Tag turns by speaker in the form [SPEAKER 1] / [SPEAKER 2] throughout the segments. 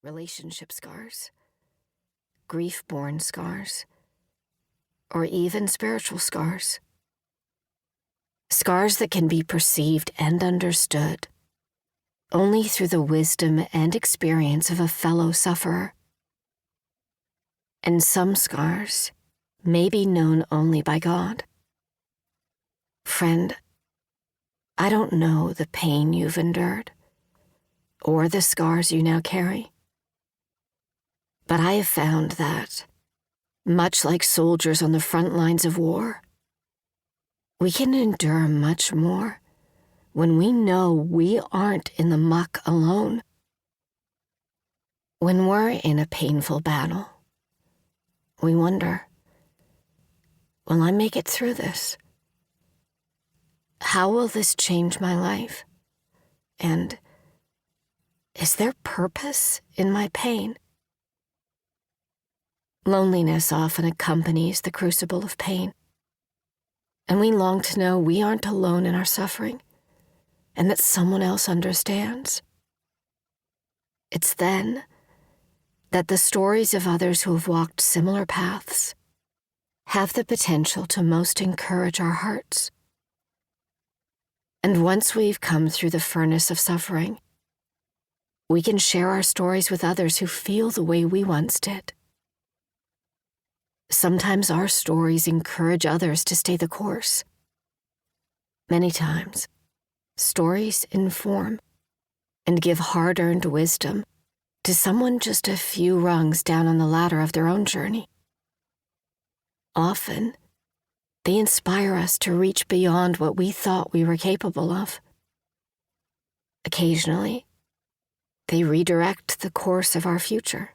[SPEAKER 1] relationship scars, grief-born scars, or even spiritual scars. Scars that can be perceived and understood only through the wisdom and experience of a fellow sufferer. And some scars may be known only by God. Friend, I don't know the pain you've endured or the scars you now carry, but I have found that, much like soldiers on the front lines of war, we can endure much more when we know we aren't in the muck alone. When we're in a painful battle, we wonder, will I make it through this? How will this change my life? And is there purpose in my pain? Loneliness often accompanies the crucible of pain, and we long to know we aren't alone in our suffering and that someone else understands. It's then that the stories of others who have walked similar paths have the potential to most encourage our hearts. And once we've come through the furnace of suffering, we can share our stories with others who feel the way we once did. Sometimes our stories encourage others to stay the course. Many times, stories inform and give hard-earned wisdom to someone just a few rungs down on the ladder of their own journey. Often, they inspire us to reach beyond what we thought we were capable of. Occasionally, they redirect the course of our future.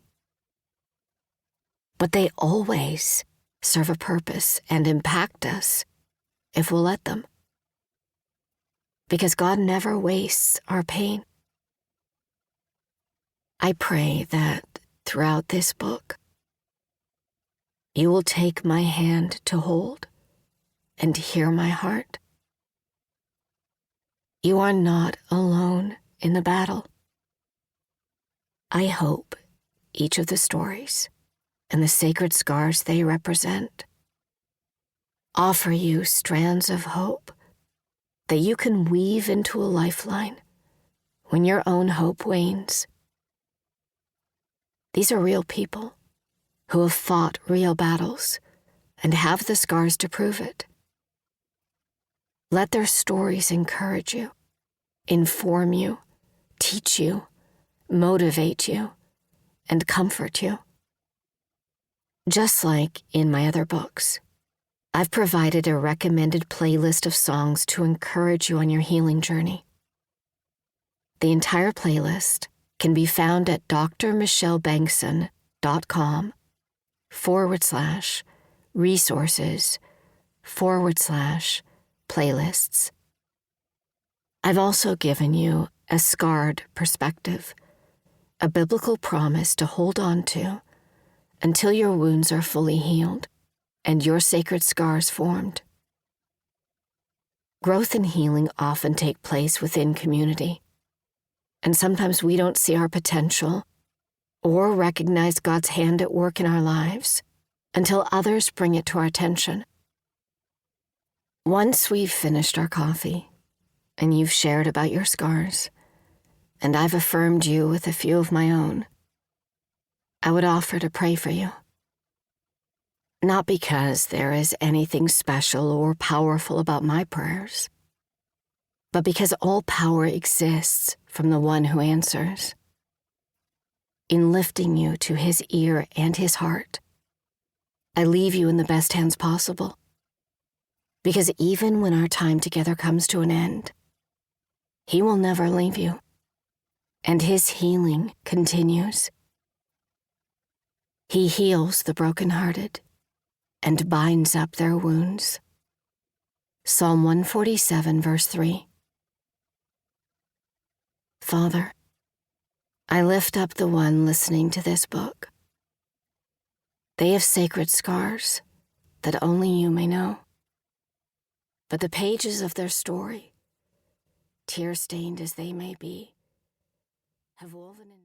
[SPEAKER 1] But they always serve a purpose and impact us if we'll let them. Because God never wastes our pain. I pray that throughout this book, you will take my hand to hold and hear my heart. You are not alone in the battle. I hope each of the stories and the sacred scars they represent offer you strands of hope that you can weave into a lifeline when your own hope wanes. These are real people who have fought real battles and have the scars to prove it. Let their stories encourage you, inform you, teach you, motivate you, and comfort you. Just like in my other books, I've provided a recommended playlist of songs to encourage you on your healing journey. The entire playlist can be found at drmichellebengtson.com/resources/playlists. I've also given you a scarred perspective, a biblical promise to hold on to until your wounds are fully healed and your sacred scars formed. Growth and healing often take place within community, and sometimes we don't see our potential or recognize God's hand at work in our lives until others bring it to our attention. Once we've finished our coffee, and you've shared about your scars, and I've affirmed you with a few of my own, I would offer to pray for you. Not because there is anything special or powerful about my prayers, but because all power exists from the one who answers. In lifting you to his ear and his heart, I leave you in the best hands possible. Because even when our time together comes to an end, he will never leave you, and his healing continues. He heals the brokenhearted and binds up their wounds. Psalm 147, verse 3. Father, I lift up the one listening to this book. They have sacred scars that only you may know. But the pages of their story, tear-stained as they may be, have woven in